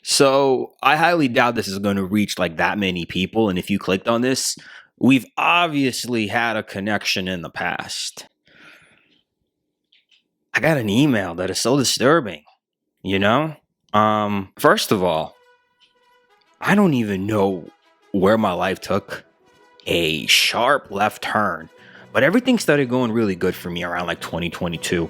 So I highly doubt this is going to reach like that many people. And if you clicked on this, we've obviously had a connection in the past. I got an email that is so disturbing, you know? First of all, I don't even know where my life took a sharp left turn, but everything started going really good for me around like 2022.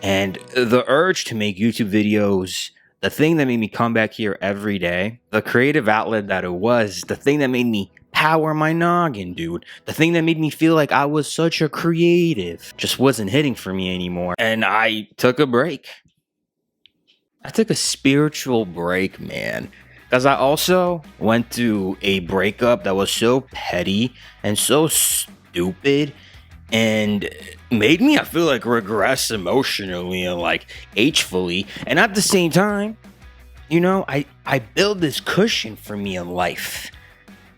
And the urge to make YouTube videos, the thing that made me come back here every day, the creative outlet that it was, the thing that made me power my noggin, dude, the thing that made me feel like I was such a creative, just wasn't hitting for me anymore. And I took a break. I took a spiritual break, man. Because I also went through a breakup that was so petty and so stupid and made me, I feel like, regress emotionally and like agefully. And at the same time, you know, I built this cushion for me in life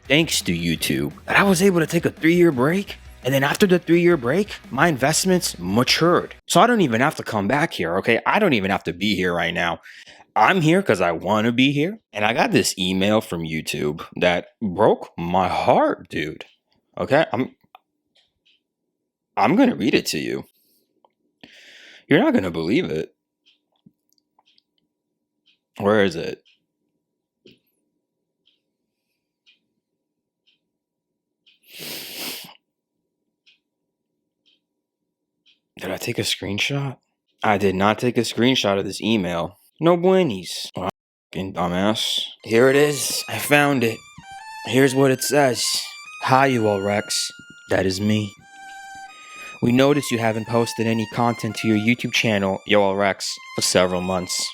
thanks to YouTube that I was able to take a 3-year break. And then after the 3-year break, my investments matured. So I don't even have to come back here, okay? I don't even have to be here right now. I'm here because I want to be here. And I got this email from YouTube that broke my heart, dude. Okay? I'm going to read it to you. You're not going to believe it. Where is it? Did I take a screenshot? I did not take a screenshot of this email. No buenis. Oh, fucking dumbass. Here it is. I found it. Here's what it says. Hi, you all Rex. That is me. We noticed you haven't posted any content to your YouTube channel, Yo All Rex, for several months.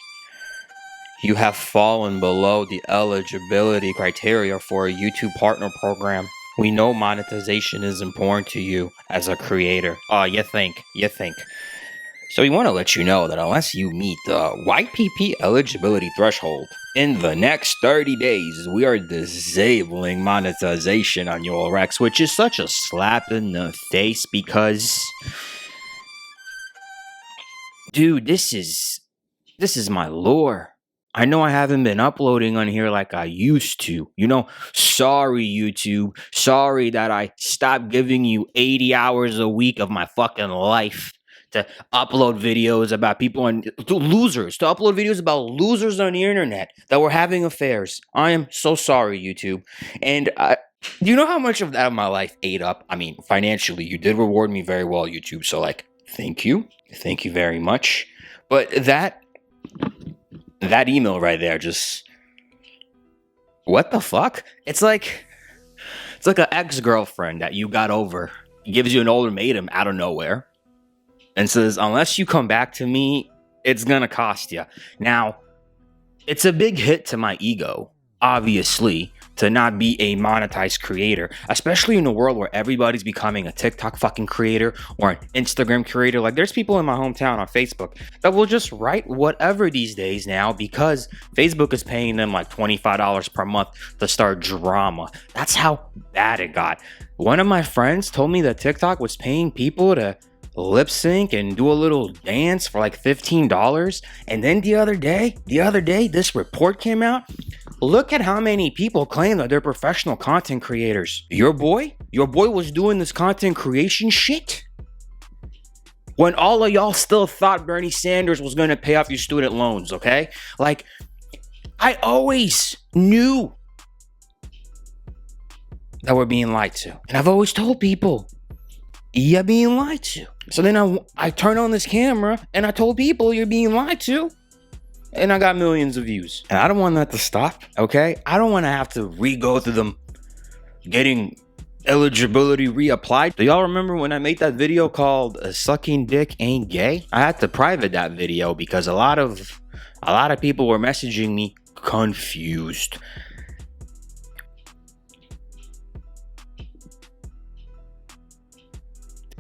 You have fallen below the eligibility criteria for a YouTube partner program. We know monetization is important to you as a creator. You think. So we want to let you know that unless you meet the YPP eligibility threshold, in the next 30 days, we are disabling monetization on your Rex, which is such a slap in the face because, dude, this is my lore. I know I haven't been uploading on here like I used to. You know, sorry, YouTube. Sorry that I stopped giving you 80 hours a week of my fucking life to upload videos about people and losers, to upload videos about losers on the internet that were having affairs. I am so sorry, YouTube. And you know how much of that of my life ate up? I mean, financially, you did reward me very well, YouTube. So, like, thank you. Thank you very much. But that email right there, just what the fuck? It's like an ex-girlfriend that you got over, gives you an ultimatum out of nowhere, and says, unless you come back to me, it's gonna cost you. Now, it's a big hit to my ego, obviously, to not be a monetized creator, especially in a world where everybody's becoming a TikTok fucking creator or an Instagram creator. Like, there's people in my hometown on Facebook that will just write whatever these days now because Facebook is paying them like $25 per month to start drama. That's how bad it got. One of my friends told me that TikTok was paying people to lip sync and do a little dance for like $15. And then the other day, this report came out. Look at how many people claim that they're professional content creators. Your boy was doing this content creation shit when all of y'all still thought Bernie Sanders was going to pay off your student loans, okay? Like, I always knew that we're being lied to. And I've always told people, you're being lied to. So then I turned on this camera and I told people you're being lied to. And I got millions of views. And I don't want that to stop, okay? I don't want to have to re-go through them getting eligibility reapplied. Do y'all remember when I made that video called Sucking Dick Ain't Gay? I had to private that video because a lot of people were messaging me confused.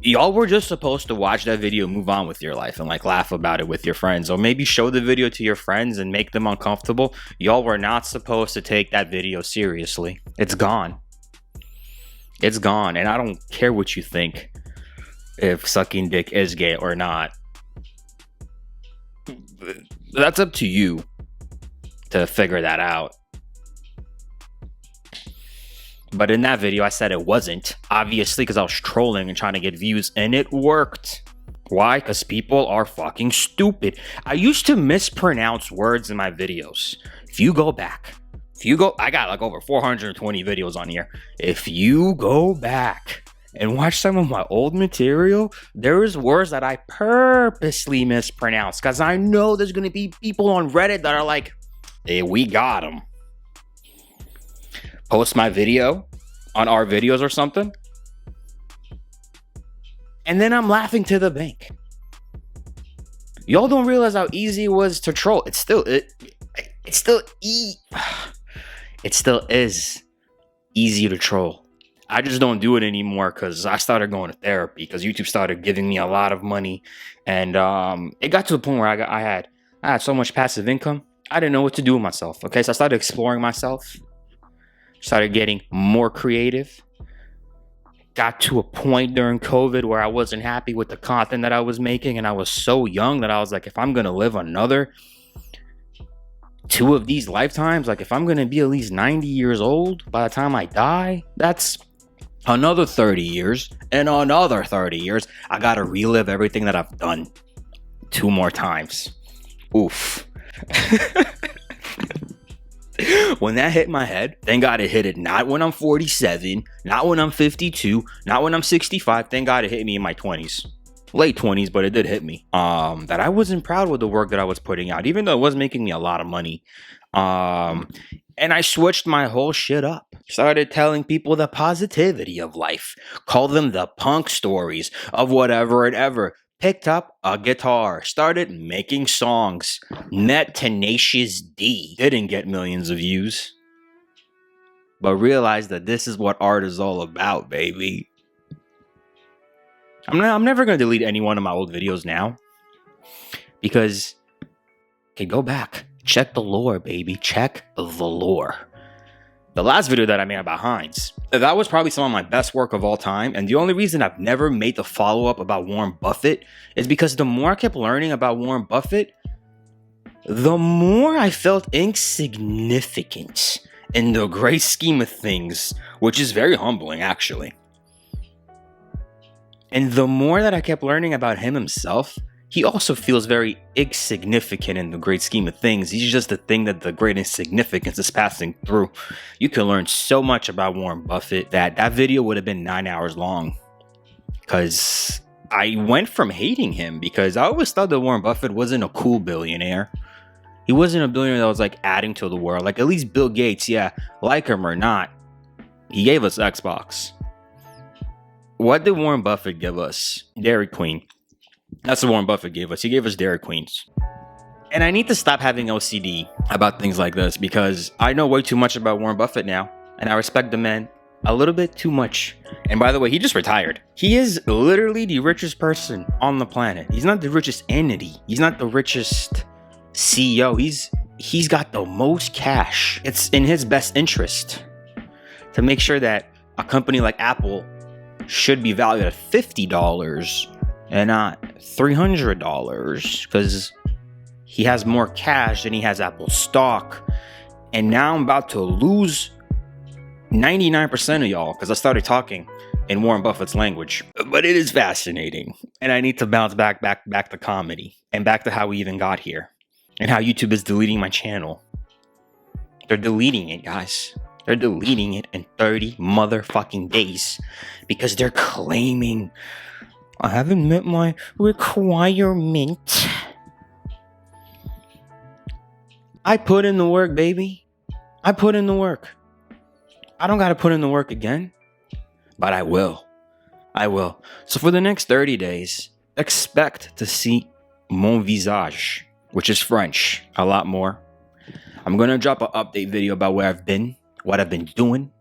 Y'all were just supposed to watch that video, move on with your life, and like laugh about it with your friends, or maybe show the video to your friends and make them uncomfortable. Y'all were not supposed to take that video seriously. It's gone. It's gone, and I don't care what you think if sucking dick is gay or not. That's up to you to figure that out. But in that video, I said it wasn't, obviously, because I was trolling and trying to get views, and it worked. Why? Because people are fucking stupid. I used to mispronounce words in my videos. If you go back, I got like over 420 videos on here. If you go back and watch some of my old material, there is words that I purposely mispronounced because I know there's going to be people on Reddit that are like, hey, we got them. Post my video on our videos or something, and then I'm laughing to the bank. Y'all don't realize how easy it was to troll. It still is easy to troll. I just don't do it anymore because I started going to therapy because YouTube started giving me a lot of money, and it got to the point where I had so much passive income. I didn't know what to do with myself. Okay, so I started exploring myself. Started getting more creative. Got to a point during COVID where I wasn't happy with the content that I was making, and I was so young that I was like, if I'm gonna live another 2 of these lifetimes, like if I'm gonna be at least 90 years old by the time I die, that's another 30 years and another 30 years. I gotta relive everything that I've done 2 more times. Oof. When that hit my head, thank God it hit it not when I'm 47, not when I'm 52, not when I'm 65. Thank God it hit me in my 20s, late 20s, but it did hit me. That I wasn't proud with the work that I was putting out, even though it was making me a lot of money. And I switched my whole shit up. Started telling people the positivity of life. Call them the punk stories of whatever and ever. Picked up a guitar, started making songs, met Tenacious D, didn't get millions of views, but realized that this is what art is all about, baby. I'm never going to delete any one of my old videos now, because, okay, go back, check the lore, baby, check the lore. The last video that I made about Heinz, that was probably some of my best work of all time. And the only reason I've never made the follow-up about Warren Buffett is because the more I kept learning about Warren Buffett, the more I felt insignificant in the great scheme of things, which is very humbling, actually. And the more that I kept learning about him himself, he also feels very insignificant in the great scheme of things. He's just the thing that the great insignificance is passing through. You can learn so much about Warren Buffett that video would have been 9 hours long. Because I went from hating him because I always thought that Warren Buffett wasn't a cool billionaire. He wasn't a billionaire that was like adding to the world. Like at least Bill Gates, yeah, like him or not, he gave us Xbox. What did Warren Buffett give us? Dairy Queen. That's what Warren Buffett gave us. He gave us Dairy Queens. And I need to stop having OCD about things like this because I know way too much about Warren Buffett now. And I respect the man a little bit too much. And by the way, he just retired. He is literally the richest person on the planet. He's not the richest entity. He's not the richest CEO. He's got the most cash. It's in his best interest to make sure that a company like Apple should be valued at $50 and not $300 because he has more cash than he has Apple stock. And now I'm about to lose 99% of y'all because I started talking in Warren Buffett's language. But it is fascinating. And I need to bounce back to comedy and back to how we even got here and how YouTube is deleting my channel. They're deleting it, guys. They're deleting it in 30 motherfucking days because they're claiming I haven't met my requirement. I put in the work, baby. I put in the work. I don't got to put in the work again, but I will. I will. So for the next 30 days, expect to see mon visage, which is French, a lot more. I'm going to drop an update video about where I've been, what I've been doing.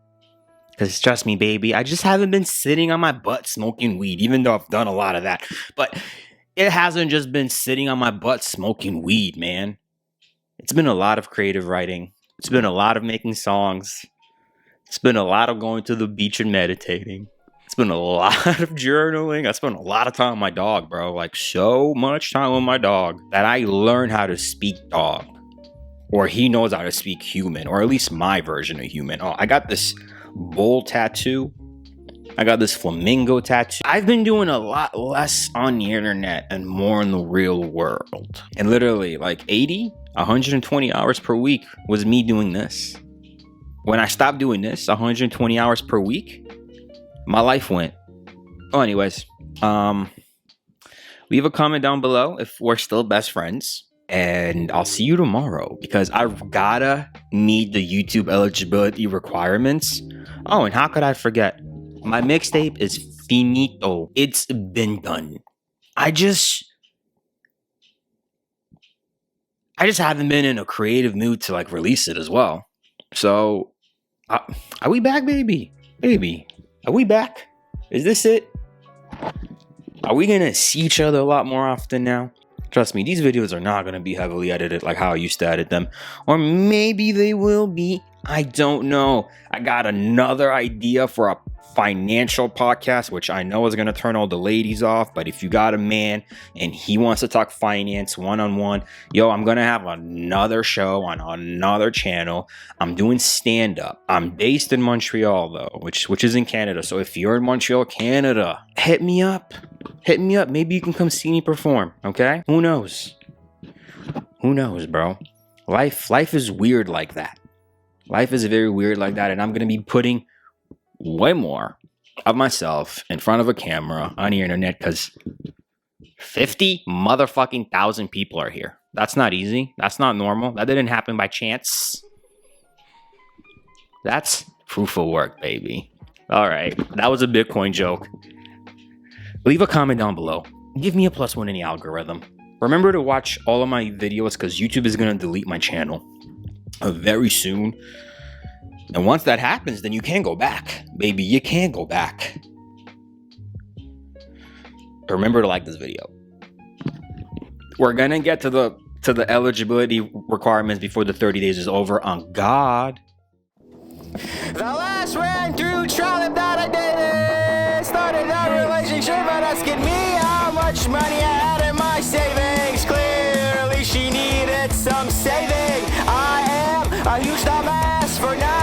Because trust me, baby, I just haven't been sitting on my butt smoking weed, even though I've done a lot of that. But it hasn't just been sitting on my butt smoking weed, man. It's been a lot of creative writing. It's been a lot of making songs. It's been a lot of going to the beach and meditating. It's been a lot of journaling. I spent a lot of time with my dog, bro. Like so much time with my dog that I learned how to speak dog. or he knows how to speak human, or at least my version of human. Oh, I got this bull tattoo. I got this flamingo tattoo. I've been doing a lot less on the internet and more in the real world. And literally like 120 hours per week was me doing this. When I stopped doing this, 120 hours per week, my life went. Oh, anyways, leave a comment down below if we're still best friends. And I'll see you tomorrow because I've gotta meet the YouTube eligibility requirements. Oh, and how could I forget? My mixtape is finito. It's been done. I just haven't been in a creative mood to like release it as well. So, are we back, baby? Baby, are we back? Is this it? Are we gonna see each other a lot more often now? Trust me, these videos are not gonna be heavily edited like how I used to edit them. Or maybe they will be. I don't know. I got another idea for a financial podcast, which I know is going to turn all the ladies off. But if you got a man and he wants to talk finance one-on-one, yo, I'm going to have another show on another channel. I'm doing stand-up. I'm based in Montreal, though, which is in Canada. So if you're in Montreal, Canada, hit me up. Hit me up. Maybe you can come see me perform, okay? Who knows? Who knows, bro? Life is weird like that. Life is very weird like that, and I'm going to be putting way more of myself in front of a camera on the internet because 50 motherfucking thousand people are here. That's not easy. That's not normal. That didn't happen by chance. That's fruitful work, baby. All right. That was a Bitcoin joke. Leave a comment down below. Give me a +1 in the algorithm. Remember to watch all of my videos because YouTube is going to delete my channel very soon. And once that happens, then you can go back, baby. You can go back. Remember to like this video. We're gonna get to the eligibility requirements before the 30 days is over. On God. The last ran through trial that I dated. Started a relationship and asking me how much money I had in my savings. Clearly she needed some saving. I am a huge dumbass for now.